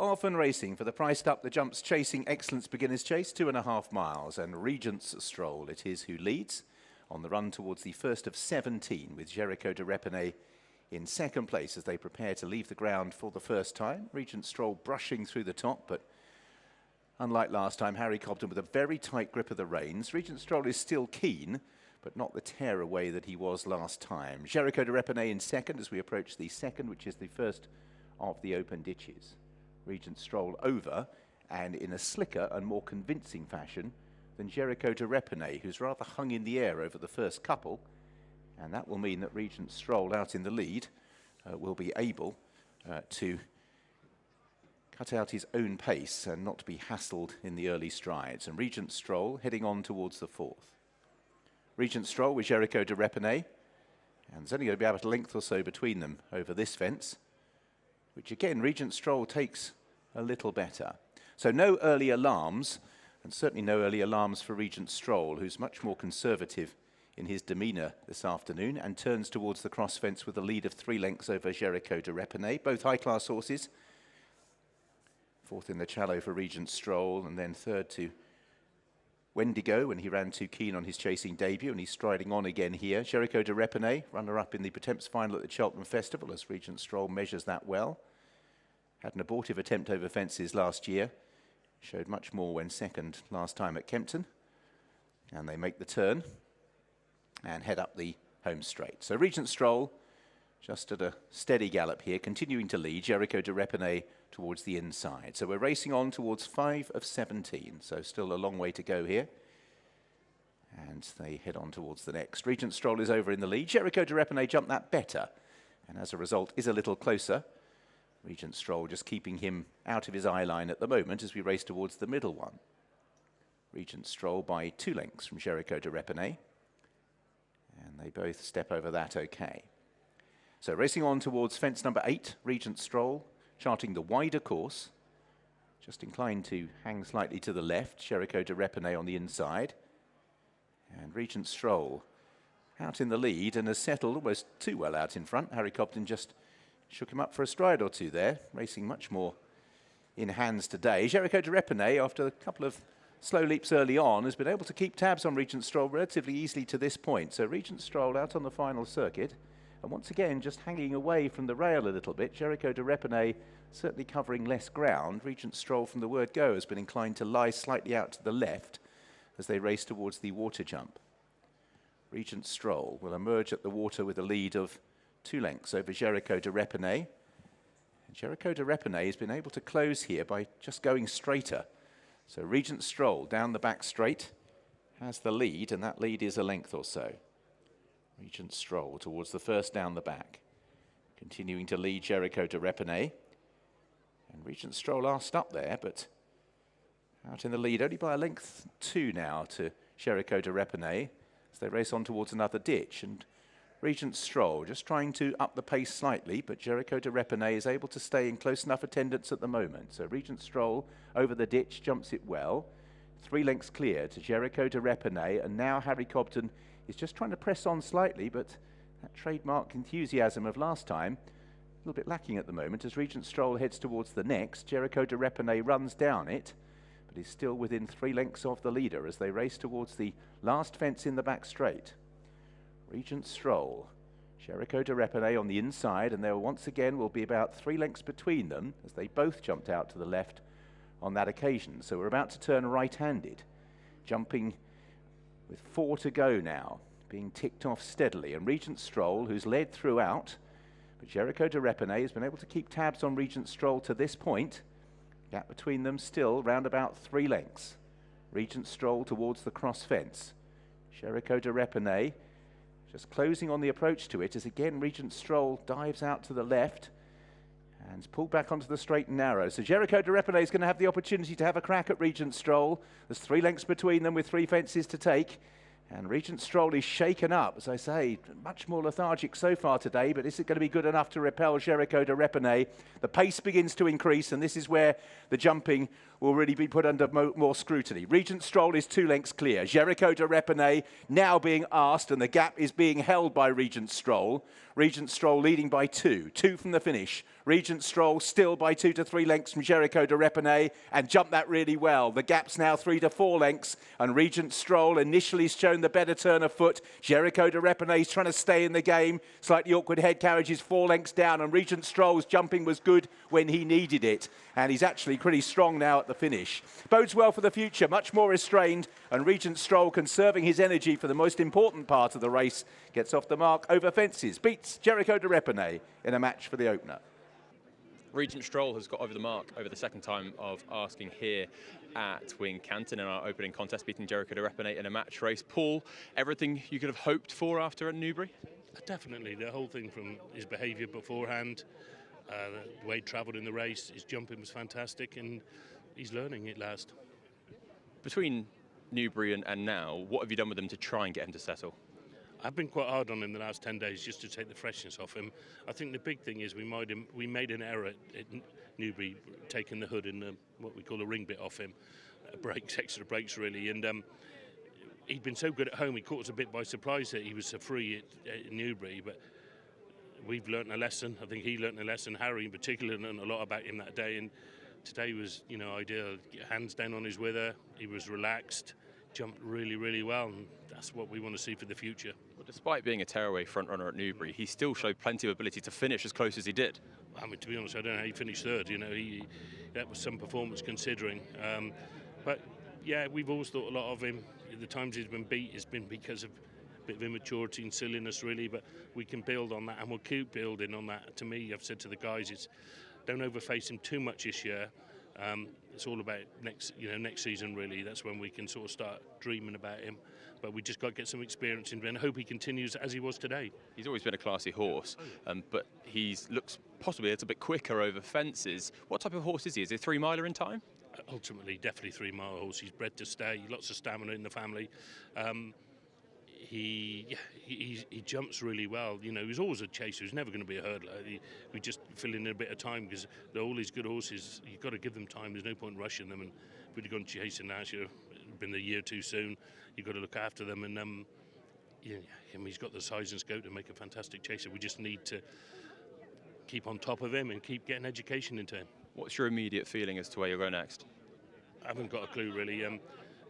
off and racing for the PricedUp, the jumps chasing excellence beginners chase, 2.5 miles, and Regent's Stroll it is who leads on the run towards the first of 17 with Jeriko Du Reponet in second place as they prepare to leave the ground for the first time. Regent Stroll brushing through the top, but unlike last time, Harry Cobden with a very tight grip of the reins. Regent Stroll is still keen, but not the tear away that he was last time. Jeriko Du Reponet in second as we approach the second, which is the first of the open ditches. Regent Stroll over, and in a slicker and more convincing fashion than Jeriko Du Reponet, who's rather hung in the air over the first couple, and that will mean that Regent Stroll out in the lead will be able to cut out his own pace and not be hassled in the early strides. And Regent Stroll heading on towards the fourth. Regent Stroll with Jeriko Du Reponet, and there's only going to be about a length or so between them over this fence, which again Regent Stroll takes a little better. So no early alarms, and certainly no early alarms for Regent Stroll, who's much more conservative in his demeanour this afternoon and turns towards the cross fence with a lead of 3 lengths over Jeriko Du Reponet. Both high-class horses. Fourth in the Challow for Regent Stroll, and then third to Wendigo when he ran too keen on his chasing debut, and he's striding on again here. Jeriko Du Reponet, runner-up in the Pertemps Final at the Cheltenham Festival as Regent Stroll measures that well. Had an abortive attempt over fences last year. Showed much more when second last time at Kempton. And they make the turn and head up the home straight. So Regent Stroll just at a steady gallop here, continuing to lead. Jeriko Du Reponet towards the inside. So we're racing on towards 5 of 17. So still a long way to go here. And they head on towards the next. Regent Stroll is over in the lead. Jeriko Du Reponet jumped that better, and as a result is a little closer. Regent Stroll just keeping him out of his eye line at the moment as we race towards the middle one. Regent Stroll by 2 lengths from Jeriko Du Reponet. And they both step over that okay. So racing on towards fence number 8, Regent Stroll, charting the wider course. Just inclined to hang slightly to the left, Jeriko Du Reponet on the inside. And Regent Stroll out in the lead and has settled almost too well out in front. Harry Cobden just shook him up for a stride or two there, racing much more in hands today. Jeriko Du Reponet, after a couple of slow leaps early on, has been able to keep tabs on Regent Stroll relatively easily to this point. So Regent Stroll out on the final circuit, and once again just hanging away from the rail a little bit. Jeriko Du Reponet certainly covering less ground. Regent Stroll from the word go has been inclined to lie slightly out to the left as they race towards the water jump. Regent Stroll will emerge at the water with a lead of 2 lengths over Jeriko Du Reponet. And Jeriko Du Reponet has been able to close here by just going straighter. So Regent Stroll down the back straight has the lead, and that lead is a length or so. Regent Stroll towards the first down the back, continuing to lead Jeriko Du Reponet. And Regent Stroll last up there, but out in the lead only by a length 2 now to Jeriko Du Reponet as they race on towards another ditch. And Regent Stroll just trying to up the pace slightly, but Jeriko Du Reponet is able to stay in close enough attendance at the moment. So Regent Stroll over the ditch jumps it well. 3 lengths clear to Jeriko Du Reponet, and now Harry Cobden is just trying to press on slightly, but that trademark enthusiasm of last time a little bit lacking at the moment as Regent Stroll heads towards the next. Jeriko Du Reponet runs down it, but is still within 3 lengths of the leader as they race towards the last fence in the back straight. Regent Stroll, Jeriko Du Reponet on the inside, and there once again will be about 3 lengths between them as they both jumped out to the left on that occasion. So we're about to turn right-handed, jumping with 4 to go now, being ticked off steadily. And Regent Stroll, who's led throughout, but Jeriko Du Reponet has been able to keep tabs on Regent Stroll to this point. Gap between them still round about 3 lengths. Regent Stroll towards the cross fence. Jeriko Du Reponet just closing on the approach to it as again Regent Stroll dives out to the left and is pulled back onto the straight and narrow. So Jeriko Du Reponet is going to have the opportunity to have a crack at Regent Stroll. There's 3 lengths between them with 3 fences to take. And Regent Stroll is shaken up, as I say, much more lethargic so far today, but is it going to be good enough to repel Jeriko Du Reponet? The pace begins to increase, and this is where the jumping will really be put under more scrutiny. Regent Stroll is 2 lengths clear. Jeriko Du Reponet now being asked, and the gap is being held by Regent Stroll. Regent Stroll leading by 2 from the finish. Regent Stroll still by 2 to 3 lengths from Jeriko Du Reponet, and jumped that really well. The gap's now 3 to 4 lengths, and Regent Stroll initially shown the better turn of foot. Jeriko Du Reponet's trying to stay in the game. Slightly awkward head carriage is 4 lengths down, and Regent Stroll's jumping was good when he needed it, and he's actually pretty strong now at the finish. Bodes well for the future, much more restrained, and Regent Stroll, conserving his energy for the most important part of the race, gets off the mark over fences, beats Jeriko Du Reponet in a match for the opener. Regent Stroll has got over the mark over the second time of asking here at Wincanton in our opening contest, beating Jeriko Du Reponet in a match race. Paul, everything you could have hoped for after at Newbury? Definitely. The whole thing from his behaviour beforehand, the way he travelled in the race, his jumping was fantastic, and he's learning at last. Between Newbury and now, what have you done with him to try and get him to settle? I've been quite hard on him the last 10 days just to take the freshness off him. I think the big thing is we made an error at Newbury, taking the hood and what we call the ring bit off him, extra brakes really, and he'd been so good at home, he caught us a bit by surprise that he was so free at Newbury, but we've learnt a lesson. I think he learnt a lesson. Harry in particular learnt a lot about him that day, and today was, ideal. Hands down on his wither, he was relaxed, jumped really, really well, and that's what we want to see for the future. Well, despite being a tearaway front runner at Newbury, he still showed plenty of ability to finish as close as he did. I mean, to be honest, I don't know how he finished third. That was some performance considering. But yeah, we've always thought a lot of him. The times he's been beat has been because of a bit of immaturity and silliness, really. But we can build on that, and we'll keep building on that. To me, I've said to the guys, it's don't overface him too much this year. It's all about next season really. That's when we can sort of start dreaming about him. But we just got to get some experience in him and hope he continues as he was today. He's always been a classy horse, but he looks possibly a little bit quicker over fences. What type of horse is he? Is he a 3-miler in time? Ultimately, definitely 3-mile horse. He's bred to stay. Lots of stamina in the family. He jumps really well. He's always a chaser. He's never going to be a hurdler. We just fill in a bit of time because all these good horses, you've got to give them time. There's no point rushing them. And if we'd have gone chasing now, it'd been a year too soon. You've got to look after them. And he's got the size and scope to make a fantastic chaser. We just need to keep on top of him and keep getting education into him. What's your immediate feeling as to where you'll go next? I haven't got a clue really.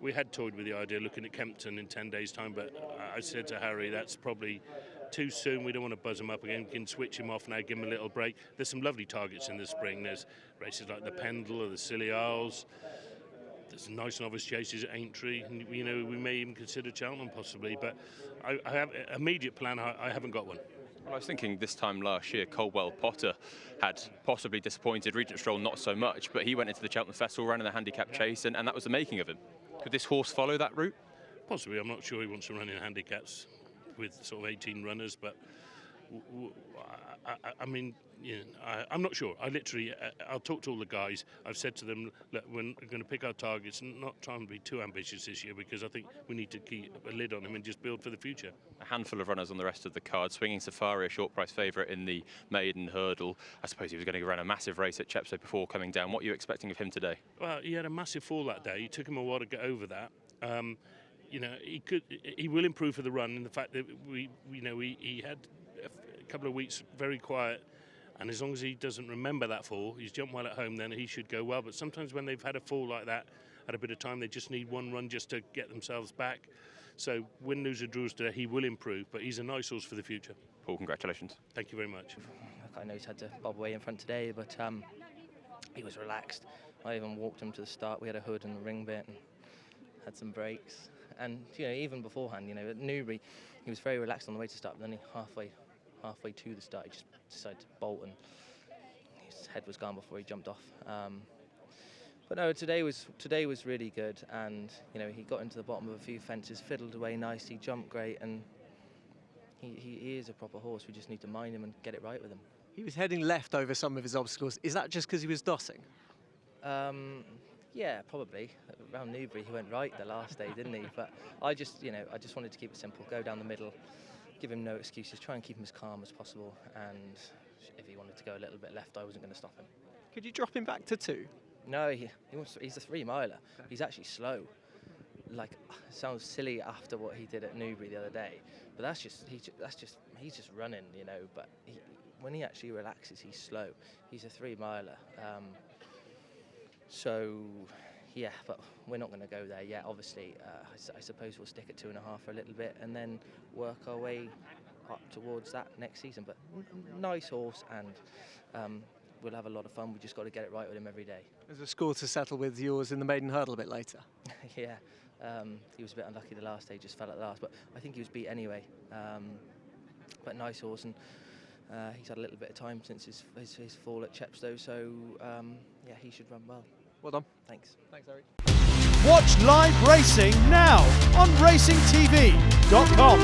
We had toyed with the idea of looking at Kempton in 10 days' time, but I said to Harry, that's probably too soon. We don't want to buzz him up again. We can switch him off now, give him a little break. There's some lovely targets in the spring. There's races like the Pendle or the Scilly Isles. There's nice novice chases at Aintree. And, we may even consider Cheltenham possibly, but I have an immediate plan. I haven't got one. Well, I was thinking this time last year, Colwell Potter had possibly disappointed. Regent Stroll not so much, but he went into the Cheltenham Festival, ran in the handicap chase, and that was the making of him. Could this horse follow that route? Possibly. I'm not sure he wants to run in handicaps with sort of 18 runners, but I'm not sure. I'll talk to all the guys. I've said to them, look, we're going to pick our targets and not try and be too ambitious this year because I think we need to keep a lid on them and just build for the future. A handful of runners on the rest of the card. Swinging Safari, a short price favourite in the maiden hurdle. I suppose he was going to run a massive race at Chepstow before coming down. What are you expecting of him today? Well, he had a massive fall that day. It took him a while to get over that. He will improve for the run in the fact that he had a couple of weeks very quiet, and as long as he doesn't remember that fall, he's jumped well at home, then he should go well. But sometimes when they've had a fall like that at a bit of time, they just need one run just to get themselves back. So win, lose or draws today, he will improve, but he's a nice horse for the future. Paul, congratulations. Thank you very much. I know he's had to bob away in front today, but he was relaxed. I even walked him to the start. We had a hood and a ring bit and had some breaks. And even beforehand, at Newbury, he was very relaxed on the way to start, but then halfway to the start, he just decided to bolt, and his head was gone before he jumped off. But no, today was really good, and he got into the bottom of a few fences, fiddled away nicely, jumped great, and he is a proper horse. We just need to mind him and get it right with him. He was heading left over some of his obstacles. Is that just because he was dossing? Yeah, probably. Around Newbury, he went right the last day, didn't he? But I just wanted to keep it simple, go down the middle, give him no excuses, try and keep him as calm as possible, and if he wanted to go a little bit left, I wasn't going to stop him. Could you drop him back to 2? No, he's a 3 miler. He's actually slow. Like, it sounds silly after what he did at Newbury the other day, but he's just running, you know. But when he actually relaxes, he's slow. He's a 3 miler. So, yeah, but we're not going to go there yet. Obviously, I suppose we'll stick at 2.5 for a little bit and then work our way up towards that next season. But nice horse, and we'll have a lot of fun. We just got to get it right with him every day. There's a score to settle with yours in the maiden hurdle a bit later. Yeah, he was a bit unlucky the last day, just fell at the last, but I think he was beat anyway. But nice horse, and he's had a little bit of time since his fall at Chepstow, so yeah, he should run well. Well done. Thanks. Thanks, Harry. Watch live racing now on racingtv.com.